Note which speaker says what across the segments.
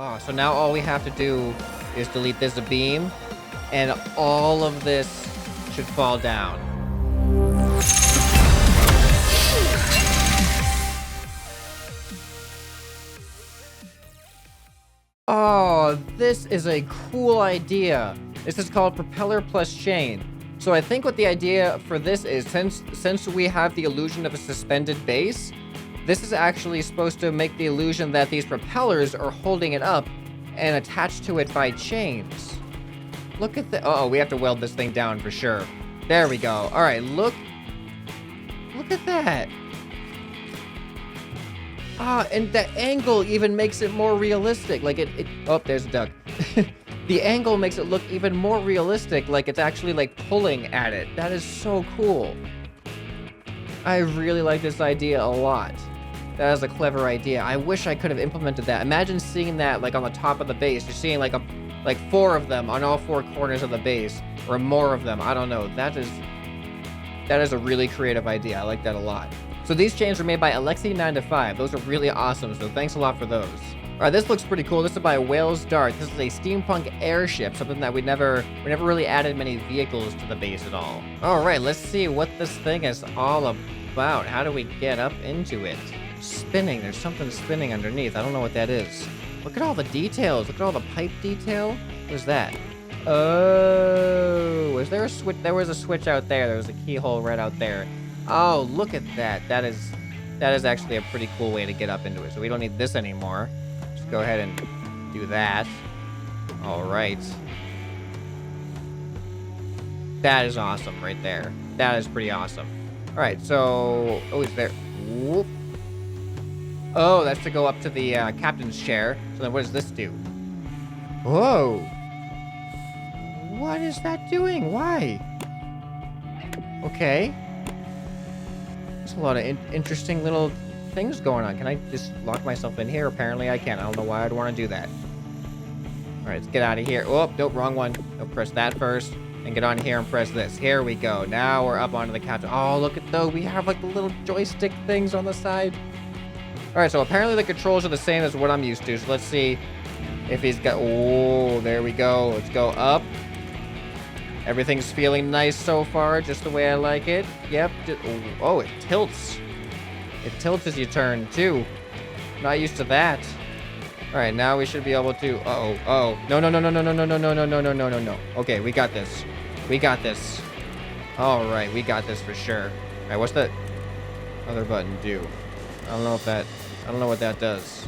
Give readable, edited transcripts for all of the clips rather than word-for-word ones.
Speaker 1: Oh, so now all we have to do is delete this beam, and all of this should fall down. Oh, this is a cool idea. This is called Propeller plus Chain. So I think what the idea for this is, since we have the illusion of a suspended base, this is actually supposed to make the illusion that these propellers are holding it up and attached to it by chains. Look at the... Uh-oh, we have to weld this thing down for sure. There we go. All right, look at that. Ah, and the angle even makes it more realistic. Like it oh, there's a duck. The angle makes it look even more realistic, like it's actually like pulling at it. That is so cool. I really like this idea a lot. That is a clever idea. I wish I could have implemented that. Imagine seeing that like on the top of the base. You're seeing like four of them on all four corners of the base, or more of them. I don't know. That is a really creative idea. I like that a lot. So these chains were made by Alexi9to5. Those are really awesome, so thanks a lot for those. All right, this looks pretty cool. This is by Whale's Dart. This is a steampunk airship, something that we never really added many vehicles to the base at all. All right, let's see what this thing is all about. How do we get up into it? Spinning, there's something spinning underneath. I don't know what that is. Look at all the details. Look at all the pipe detail. What is that? Oh, was there a switch? There was a switch out there. There was a keyhole right out there. Oh, look at that. That is actually a pretty cool way to get up into it. So we don't need this anymore. Just go ahead and do that. All right. That is awesome right there. That is pretty awesome. All right, so... Oh, is there... Whoop. Oh, that's to go up to the captain's chair. So then what does this do? Whoa. What is that doing? Why? Okay. There's a lot of interesting little things going on. Can I just lock myself in here? Apparently I can. I don't know why I'd want to do that. All right, let's get out of here. Oh, nope, wrong one. Nope, press that first. And get on here and press this. Here we go. Now we're up onto the captain. Oh, look at those. We have like the little joystick things on the side. All right, so apparently the controls are the same as what I'm used to. So let's see if he's got... Oh, there we go. Let's go up. Everything's feeling nice so far, just the way I like it. Yep. Oh, it tilts. It tilts as you turn, too. Not used to that. All right, now we should be able to... Uh-oh. Oh. No. Okay, we got this. We got this. All right, we got this for sure. All right, what's that other button do? I don't know what that does.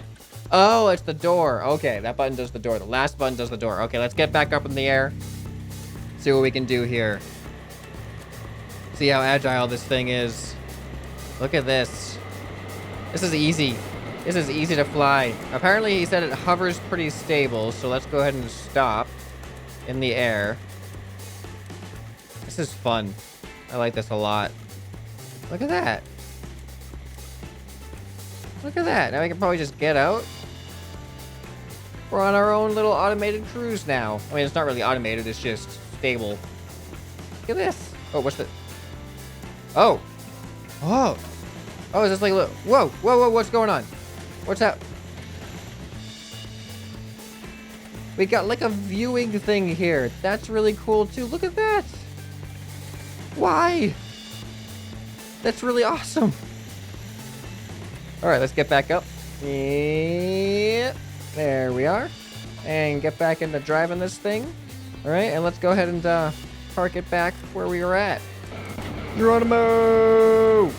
Speaker 1: Oh, it's the door. Okay, that button does the door. The last button does the door. Okay, let's get back up in the air. See what we can do here. See how agile this thing is. Look at this. This is easy. This is easy to fly. Apparently, he said it hovers pretty stable, so let's go ahead and stop in the air. This is fun. I like this a lot. Look at that. Look at that. Now we can probably just get out. We're on our own little automated cruise now. I mean, it's not really automated. It's just stable. Look at this. Oh, what's the... Oh. Oh. Oh, is this like a little... Whoa. What's going on? What's that? We got like a viewing thing here. That's really cool too. Look at that. Why? That's really awesome. All right, let's get back up. Yep. There we are. And get back into driving this thing. All right, and let's go ahead and park it back where we were at. Geronimo!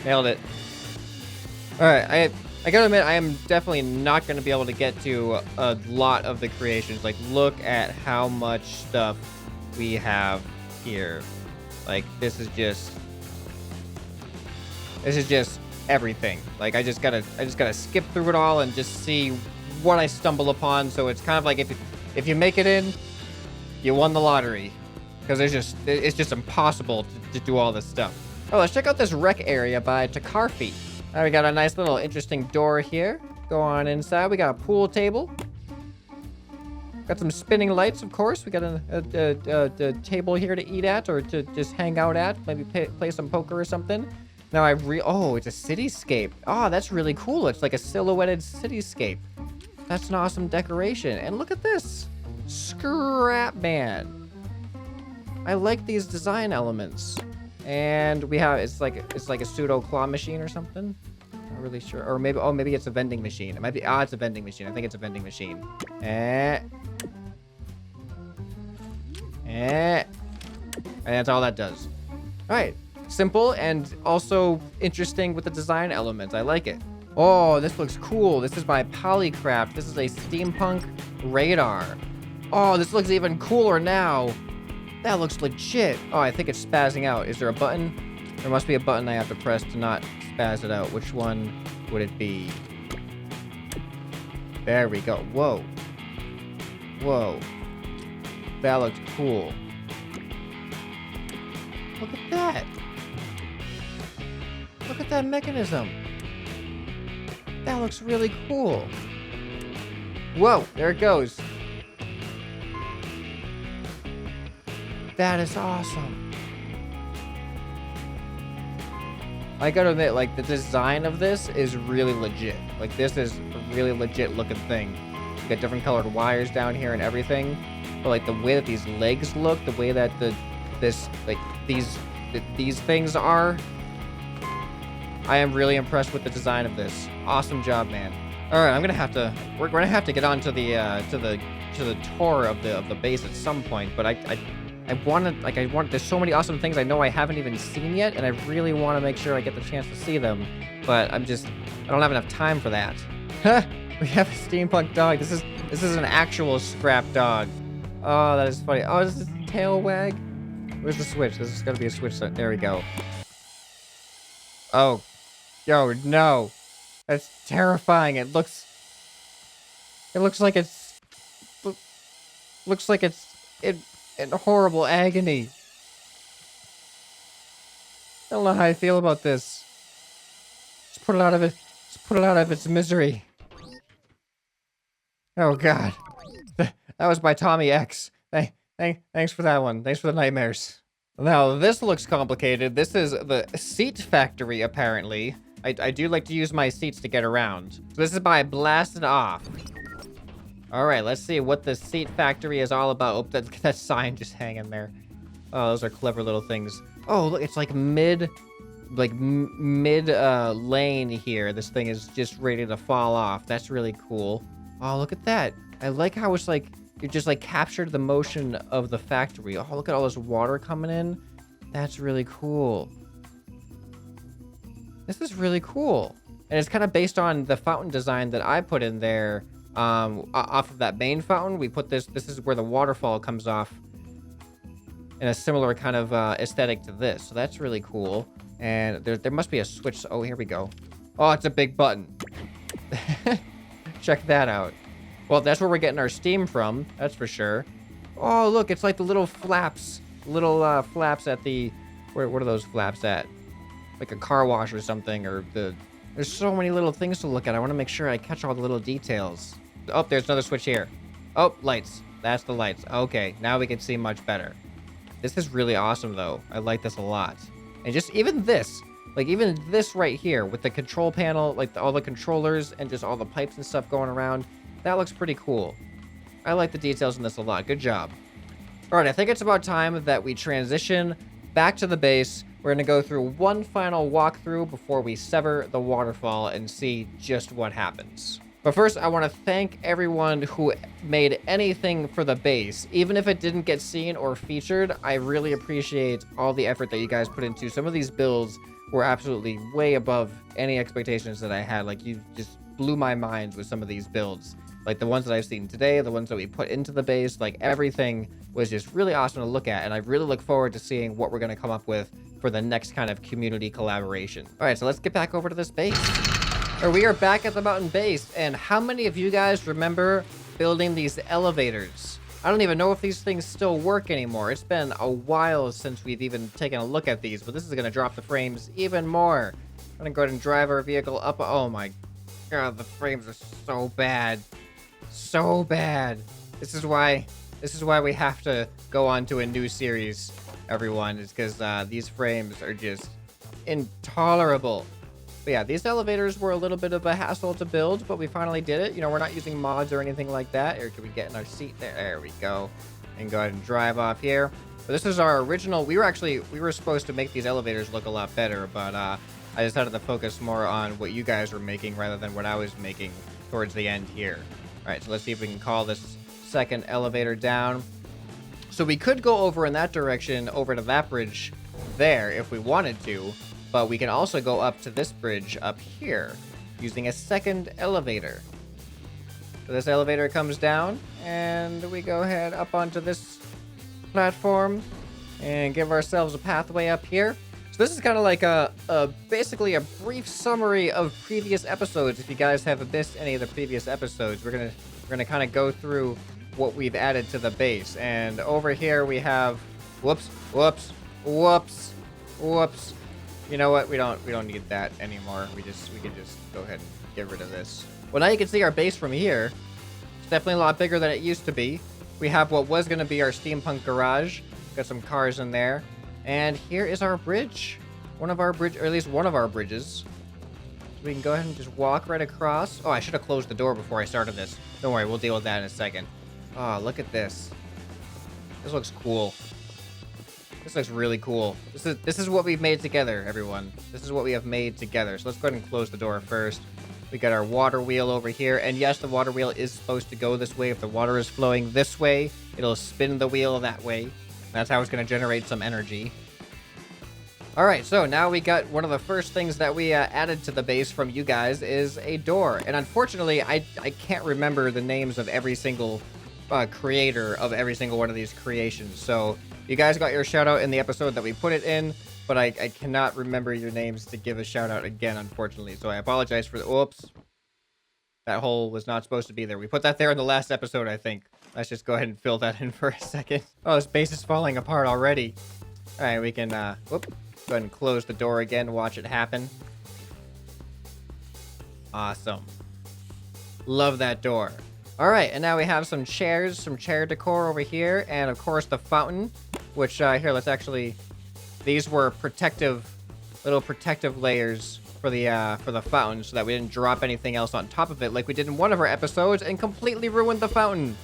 Speaker 1: Nailed it. All right, I gotta admit, I am definitely not gonna be able to get to a lot of the creations. Like, look at how much stuff we have here. Like, this is just everything. Like, I just gotta skip through it all and just see what I stumble upon. So it's kind of like if you make it in, you won the lottery, because it's just impossible to do all this stuff. Oh, let's check out this rec area by Takarfi. We got a nice little interesting door here. Go on inside. We got a pool table. Got some spinning lights, of course. We got a table here to eat at or to just hang out at. Maybe play some poker or something. Now oh, it's a cityscape. Oh, that's really cool. It's like a silhouetted cityscape. That's an awesome decoration. And look at this. ScrapMan. I like these design elements. And we have, it's like a pseudo claw machine or something. Not really sure. Or maybe, oh, maybe it's a vending machine. It might be, it's a vending machine. I think it's a vending machine. And that's all that does. All right. Simple and also interesting with the design elements. I like it. Oh, this looks cool. This is by Polycraft. This is a steampunk radar. Oh, this looks even cooler now. That looks legit. Oh, I think it's spazzing out. Is there a button? There must be a button I have to press to not spaz it out. Which one would it be? There we go. Whoa. Whoa. That looks cool. Look at that. Look at that mechanism. That looks really cool. Whoa, there it goes. That is awesome. I gotta admit, like, the design of this is really legit. Like, this is a really legit looking thing. You got different colored wires down here and everything. But, like, the way that these legs look, the way that these things are, I am really impressed with the design of this. Awesome job, man. All right, we're gonna have to get on to the tour of the base at some point, but there's so many awesome things I know I haven't even seen yet, and I really want to make sure I get the chance to see them, but I don't have enough time for that. We have a steampunk dog. This is an actual scrap dog. Oh, that is funny. Oh, is this a tail wag? Where's the switch? This is gonna be a switch. There we go. Oh. Yo, no. That's terrifying. It looks like it's in horrible agony. I don't know how I feel about this. Just put it out of its misery. Oh God. That was by Tommy X. Thanks for that one. Thanks for the nightmares. Now, this looks complicated. This is the seat factory, apparently. I do like to use my seats to get around. So this is by Blasted Off. All right, let's see what the seat factory is all about. Oh, that sign just hanging there. Oh, those are clever little things. Oh, look, it's like mid lane here. This thing is just ready to fall off. That's really cool. Oh, look at that. I like how it's like, you just like captured the motion of the factory. Oh, look at all this water coming in. That's really cool. This is really cool. And it's kind of based on the fountain design that I put in there. Off of that main fountain, we put this is where the waterfall comes off in a similar kind of aesthetic to this. So that's really cool. And there must be a switch. Oh, here we go. Oh, it's a big button. Check that out. Well, that's where we're getting our steam from. That's for sure. Oh, look, it's like the little flaps. Little flaps at the... What are those flaps at? Like a car wash or something, or there's so many little things to look at. I want to make sure I catch all the little details. Oh, there's another switch here. Oh, lights. That's the lights. Okay, now we can see much better. This is really awesome, though. I like this a lot. And just even this, like even this right here with the control panel, like all the controllers and just all the pipes and stuff going around, that looks pretty cool. I like the details in this a lot. Good job. All right, I think it's about time that we transition back to the base. We're going to go through one final walkthrough before we sever the waterfall and see just what happens. But first, I want to thank everyone who made anything for the base. Even if it didn't get seen or featured, I really appreciate all the effort that you guys put into. Some of these builds were absolutely way above any expectations that I had. Like, you just blew my mind with some of these builds. Like the ones that I've seen today, the ones that we put into the base, like everything was just really awesome to look at. And I really look forward to seeing what we're going to come up with for the next kind of community collaboration. All right, so let's get back over to this base. We are back at the mountain base. And how many of you guys remember building these elevators? I don't even know if these things still work anymore. It's been a while since we've even taken a look at these, but this is going to drop the frames even more. I'm going to go ahead and drive our vehicle up. Oh my God, the frames are so bad. So bad. This is why we have to go on to a new series, everyone. It's because these frames are just intolerable. But yeah, these elevators were a little bit of a hassle to build, but we finally did it. You know, we're not using mods or anything like that. Or can we get in our seat there? There we go. And go ahead and drive off here. But this is our original. We were supposed to make these elevators look a lot better, but I decided to focus more on what you guys were making rather than what I was making towards the end here. All right, so let's see if we can call this second elevator down. So we could go over in that direction, over to that bridge there if we wanted to, but we can also go up to this bridge up here using a second elevator. So this elevator comes down, and we go ahead up onto this platform and give ourselves a pathway up here. So this is kind of like basically a brief summary of previous episodes. If you guys have missed any of the previous episodes, we're gonna kind of go through what we've added to the base. And over here we have, whoops. You know what? We don't need that anymore. We can just go ahead and get rid of this. Well, now you can see our base from here. It's definitely a lot bigger than it used to be. We have what was going to be our steampunk garage. Got some cars in there. And here is our bridge. One of our bridge, or at least one of our bridges. So we can go ahead and just walk right across. Oh, I should have closed the door before I started this. Don't worry, we'll deal with that in a second. Oh, look at this. This looks cool. This looks really cool. This is what we've made together, everyone. This is what we have made together. So let's go ahead and close the door first. We got our water wheel over here. And yes, the water wheel is supposed to go this way. If the water is flowing this way, it'll spin the wheel that way. That's how it's going to generate some energy. All right, so now we got one of the first things that we added to the base from you guys is a door. And unfortunately, I can't remember the names of every single creator of every single one of these creations. So you guys got your shout out in the episode that we put it in, but I cannot remember your names to give a shout out again, unfortunately. So I apologize for the, oops. That hole was not supposed to be there. We put that there in the last episode, I think. Let's just go ahead and fill that in for a second. Oh, this base is falling apart already. All right, we can, whoop, go ahead and close the door again, watch it happen. Awesome. Love that door. All right, and now we have some chairs, some chair decor over here, and of course the fountain, which, here, let's actually, these were little protective layers for the fountain so that we didn't drop anything else on top of it like we did in one of our episodes and completely ruined the fountain.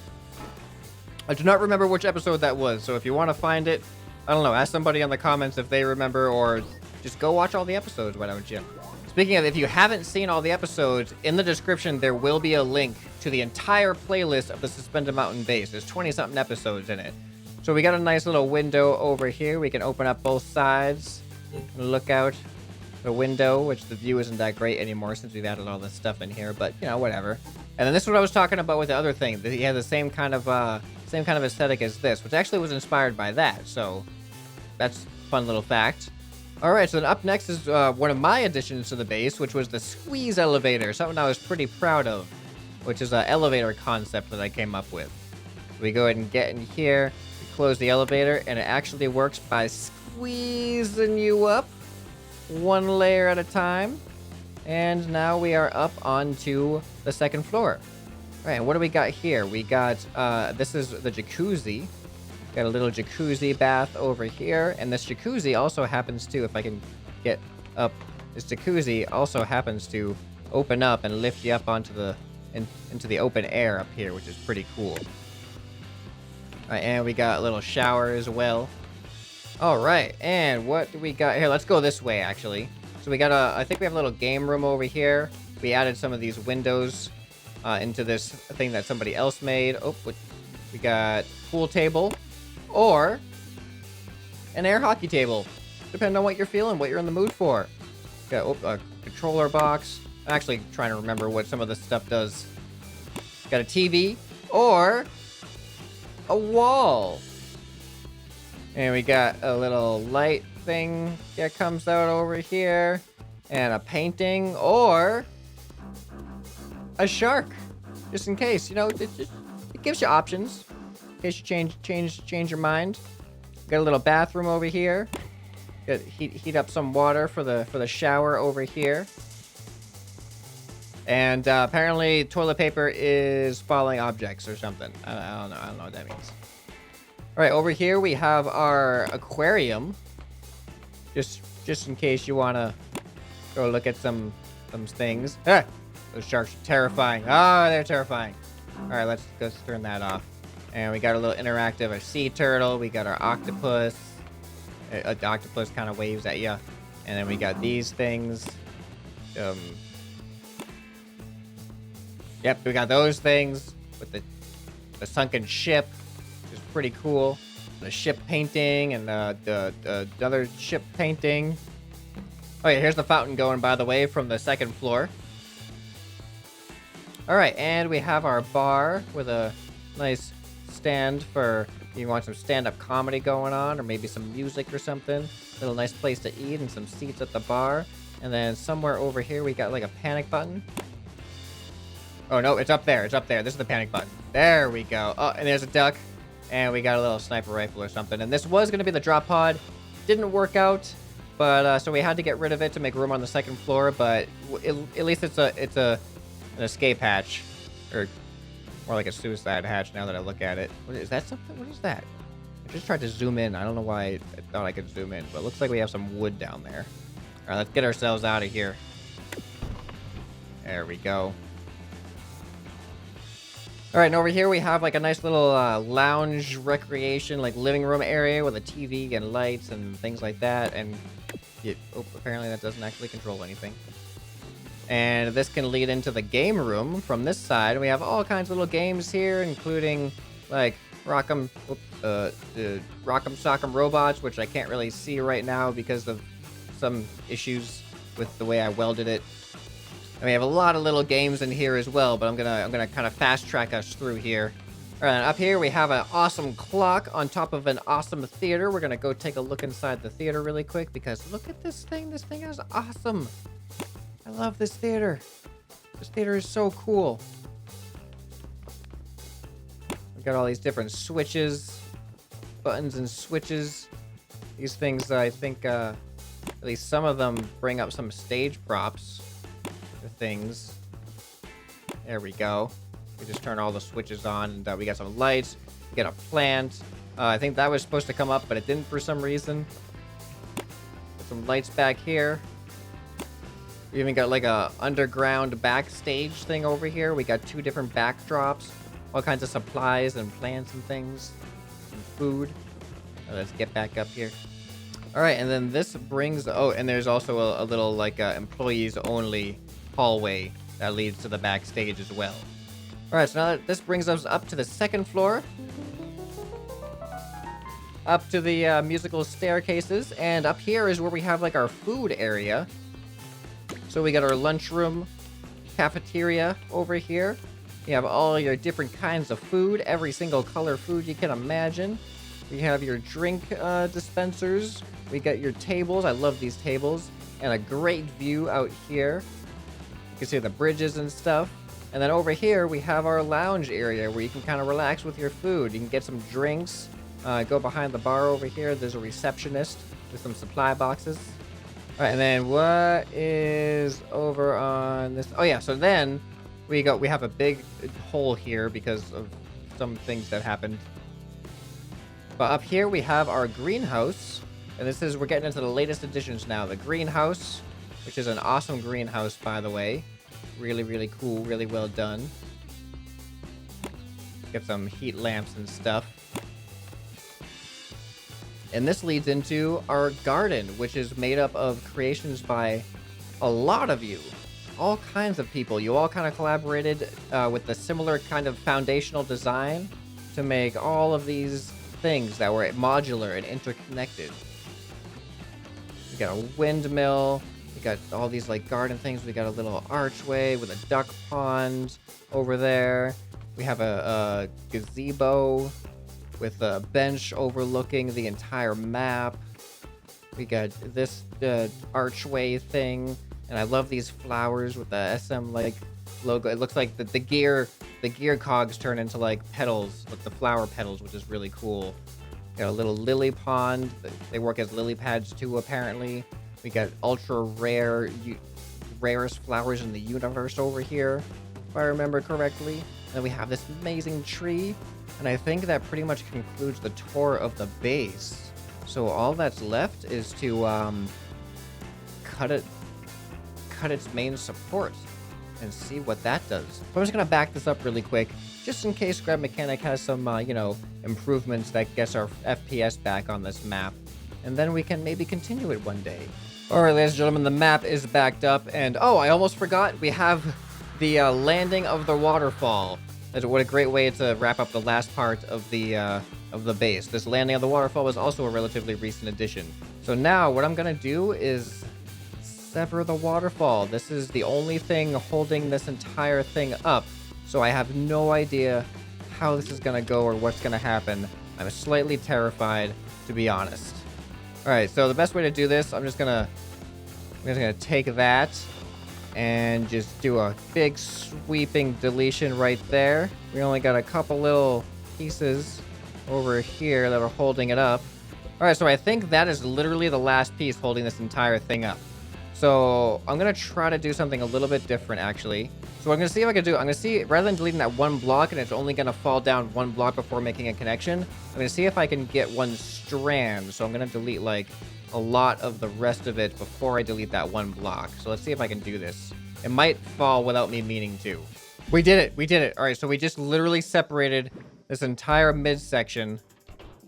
Speaker 1: I do not remember which episode that was, so if you want to find it, I don't know, ask somebody in the comments if they remember, or just go watch all the episodes, why don't you? Speaking of, if you haven't seen all the episodes, in the description there will be a link to the entire playlist of the Suspended Mountain Base. There's 20-something episodes in it. So we got a nice little window over here. We can open up both sides and look out the window, which the view isn't that great anymore since we've added all this stuff in here, but, you know, whatever. And then this is what I was talking about with the other thing. He had the same kind of aesthetic as this, which actually was inspired by that. So that's a fun little fact. All right, so then up next is one of my additions to the base, which was the squeeze elevator, something I was pretty proud of, which is an elevator concept that I came up with. We go ahead and get in here, we close the elevator, and it actually works by squeezing you up one layer at a time. And now we are up onto the second floor. All right, and what do we got here? We got, this is the jacuzzi. Got a little jacuzzi bath over here, and this jacuzzi also happens to, if I can get up, this jacuzzi also happens to open up and lift you up onto the, into the open air up here, which is pretty cool. All right, and we got a little shower as well. All right, and what do we got here? Let's go this way, actually. So we got I think we have a little game room over here. We added some of these windows into this thing that somebody else made. Oh, we got pool table. Or an air hockey table, depending on what you're feeling, what you're in the mood for. Got a controller box. I'm actually trying to remember what some of this stuff does. Got a TV or a wall. And we got a little light thing that comes out over here, and a painting or a shark, just in case. You know, it gives you options. In case you change your mind. Got a little bathroom over here. Got heat up some water for the shower over here. And apparently toilet paper is falling objects or something. I don't know what that means. All right, over here we have our aquarium. Just in case you wanna go look at some things. Ah, those sharks are terrifying. Oh, they're terrifying. All right, let's turn that off. And we got a little interactive, a sea turtle. We got our octopus. The octopus kind of waves at you. And then we got these things. Yep, we got those things with the sunken ship, which is pretty cool. The ship painting and the other ship painting. Oh yeah, here's the fountain going, by the way, from the second floor. All right, and we have our bar with a nice stand for if you want some stand-up comedy going on, or maybe some music or something. Little nice place to eat and some seats at the bar. And then somewhere over here we got like a panic button. Oh no, it's up there. It's up there. This is the panic button. There we go. Oh, and there's a duck. And we got a little sniper rifle or something. And this was going to be the drop pod. Didn't work out. But so we had to get rid of it to make room on the second floor. But at least it's an escape hatch, or more like a suicide hatch. Now that I look at it, is that something? What is that? I just tried to zoom in. I don't know why I thought I could zoom in, but it looks like we have some wood down there. All right, let's get ourselves out of here. There we go. All right, and over here we have like a nice little lounge recreation, like living room area with a TV and lights and things like that. And apparently that doesn't actually control anything. And this can lead into the game room from this side. We have all kinds of little games here, including like Rock'em Sock'em Robots, which I can't really see right now because of some issues with the way I welded it. And we have a lot of little games in here as well, but I'm gonna kind of fast track us through here. All right, up here we have an awesome clock on top of an awesome theater. We're gonna go take a look inside the theater really quick because look at this thing. This thing is awesome. I love this theater. This theater is so cool. We've got all these different switches, buttons and switches. These things, I think, at least some of them bring up some stage props for things. There we go. We just turn all the switches on, and we got some lights. We got a plant. I think that was supposed to come up, but it didn't for some reason. Got some lights back here. We even got like a underground backstage thing over here. We got 2 different backdrops, all kinds of supplies and plants and things, some food. Let's get back up here. All right, and then this brings, oh, and there's also a little like employees only hallway that leads to the backstage as well. All right, so now this brings us up to the second floor, up to the musical staircases, and up here is where we have like our food area. So we got our lunchroom, cafeteria over here. You have all your different kinds of food, every single color food you can imagine. We have your drink dispensers. We got your tables. I love these tables. And a great view out here. You can see the bridges and stuff. And then over here, we have our lounge area where you can kind of relax with your food. You can get some drinks. Go behind the bar over here. There's a receptionist with some supply boxes. All right, and then what is over on this? Oh yeah, so then we have a big hole here because of some things that happened. But up here we have our greenhouse, and this is, we're getting into the latest additions now. The greenhouse, which is an awesome greenhouse, by the way. Really, really cool, really well done. Get some heat lamps and stuff. And this leads into our garden, which is made up of creations by a lot of you. All kinds of people. You all kind of collaborated with a similar kind of foundational design to make all of these things that were modular and interconnected. We got a windmill. We got all these like garden things. We got a little archway with a duck pond over there. We have a gazebo with a bench overlooking the entire map. We got this archway thing, and I love these flowers with the SM like logo. It looks like the gear cogs turn into like petals, with the flower petals, which is really cool. Got a little lily pond. They work as lily pads too, apparently. We got ultra rare, rarest flowers in the universe over here, if I remember correctly. And we have this amazing tree. And I think that pretty much concludes the tour of the base. So all that's left is to cut it cut its main support and see what that does. So I'm just gonna back this up really quick, just in case Scrap Mechanic has some, you know, improvements that gets our FPS back on this map, and then we can maybe continue it one day. All right, ladies and gentlemen, the map is backed up, and oh, I almost forgot, we have the landing of the waterfall. What a great way to wrap up the last part of the base. This landing of the waterfall was also a relatively recent addition. So now what I'm gonna do is sever the waterfall. This is the only thing holding this entire thing up. So I have no idea how this is gonna go or what's gonna happen. I'm slightly terrified, to be honest. All right, so the best way to do this, I'm just gonna take that and just do a big sweeping deletion right there. We only got a couple little pieces over here that are holding it up. All right, so I think that is literally the last piece holding this entire thing up. So I'm gonna try to do something a little bit different, actually. So what I'm gonna see if I can do, I'm gonna see, rather than deleting that one block and it's only gonna fall down one block before making a connection, I'm gonna see if I can get one strand. So I'm gonna delete like a lot of the rest of it before I delete that one block. So let's see if I can do this. It might fall without me meaning to. We did it, we did it. All right, so we just literally separated this entire midsection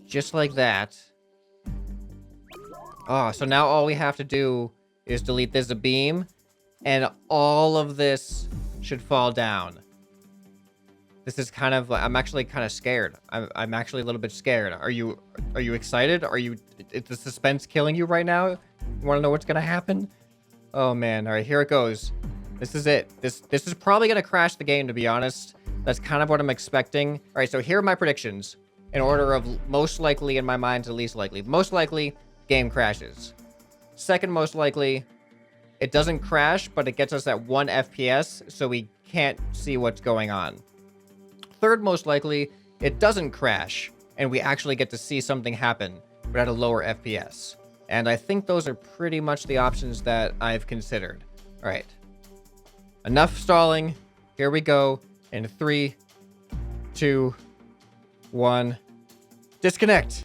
Speaker 1: just like that. Oh, so now all we have to do is delete this beam, and all of this should fall down. This is kind of, I'm actually kind of scared. I'm actually a little bit scared. Are you excited? Is the suspense killing you right now? You want to know what's gonna happen? Oh man, all right, here it goes. This is it. This is probably gonna crash the game, to be honest. That's kind of what I'm expecting. All right, so here are my predictions in order of most likely in my mind to least likely. Most likely, game crashes. Second most likely, it doesn't crash, but it gets us at 1 FPS, so we can't see what's going on. Third most likely, it doesn't crash, and we actually get to see something happen, but at a lower FPS. And I think those are pretty much the options that I've considered. All right. Enough stalling. Here we go. In 3, 2, 1. Disconnect.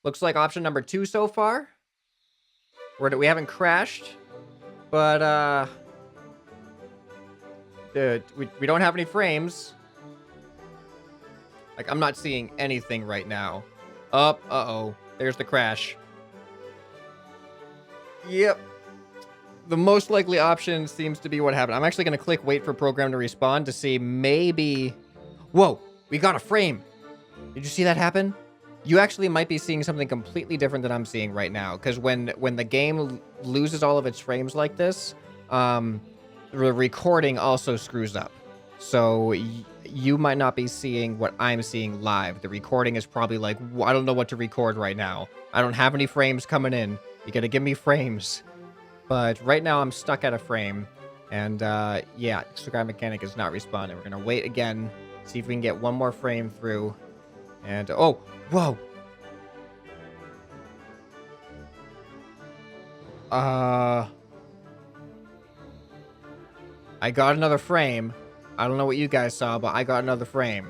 Speaker 1: Looks like option number 2 so far. We haven't crashed, but we don't have any frames. Like, I'm not seeing anything right now. Uh-oh, there's the crash. Yep. The most likely option seems to be what happened. I'm actually going to click wait for program to respond to see maybe... Whoa, we got a frame. Did you see that happen? You actually might be seeing something completely different than I'm seeing right now. Because when the game loses all of its frames like this, the recording also screws up. So you might not be seeing what I'm seeing live. The recording is probably like, I don't know what to record right now. I don't have any frames coming in. You gotta give me frames. But right now I'm stuck at a frame. And yeah, Scrap Mechanic is not responding. We're gonna wait again, see if we can get one more frame through. And oh, whoa. I got another frame. I don't know what you guys saw, but I got another frame.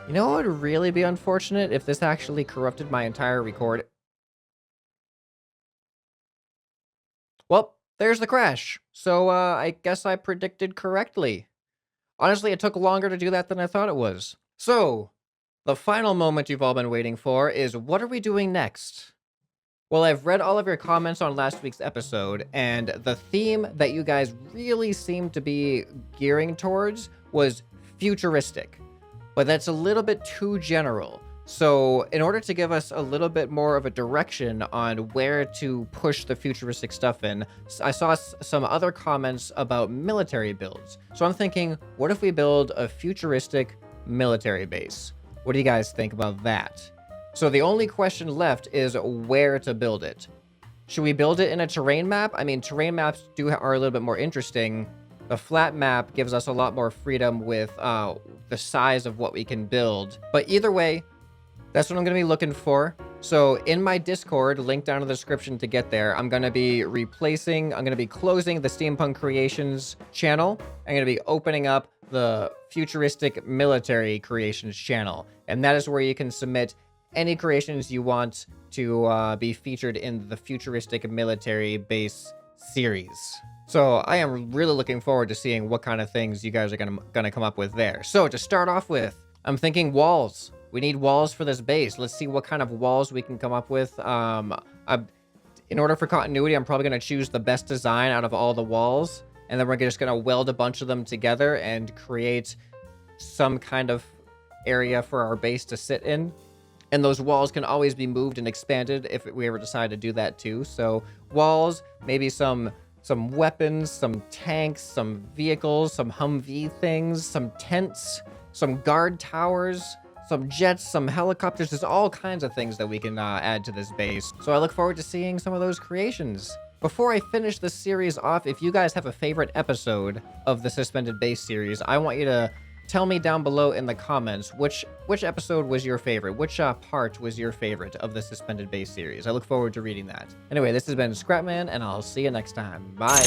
Speaker 1: You know what would really be unfortunate if this actually corrupted my entire record? Well, there's the crash. So, I guess I predicted correctly. Honestly, it took longer to do that than I thought it was. So, the final moment you've all been waiting for is, what are we doing next? Well, I've read all of your comments on last week's episode, and the theme that you guys really seemed to be gearing towards was futuristic. But that's a little bit too general. So in order to give us a little bit more of a direction on where to push the futuristic stuff in, I saw some other comments about military builds. So I'm thinking, what if we build a futuristic military base? What do you guys think about that? So the only question left is where to build it. Should we build it in a terrain map? I mean, terrain maps are a little bit more interesting. The flat map gives us a lot more freedom with the size of what we can build. But either way, that's what I'm going to be looking for. So in my Discord, link down in the description to get there, I'm going to be closing the Steampunk Creations channel. I'm going to be opening up the Futuristic Military Creations channel. And that is where you can submit any creations you want to be featured in the Futuristic Military Base series. So I am really looking forward to seeing what kind of things you guys are gonna come up with there. So to start off with, I'm thinking walls. We need walls for this base. Let's see what kind of walls we can come up with. In order for continuity, I'm probably gonna choose the best design out of all the walls, and then we're just gonna weld a bunch of them together and create some kind of area for our base to sit in. And those walls can always be moved and expanded if we ever decide to do that too. So walls, maybe some weapons, some tanks, some vehicles, some Humvee things, some tents, some guard towers, some jets, some helicopters. There's all kinds of things that we can add to this base. So I look forward to seeing some of those creations. Before I finish this series off, if you guys have a favorite episode of the Suspended Base series, I want you to tell me down below in the comments which episode was your favorite, which part was your favorite of the Suspended Base series. I look forward to reading that. Anyway, this has been ScrapMan, and I'll see you next time. Bye.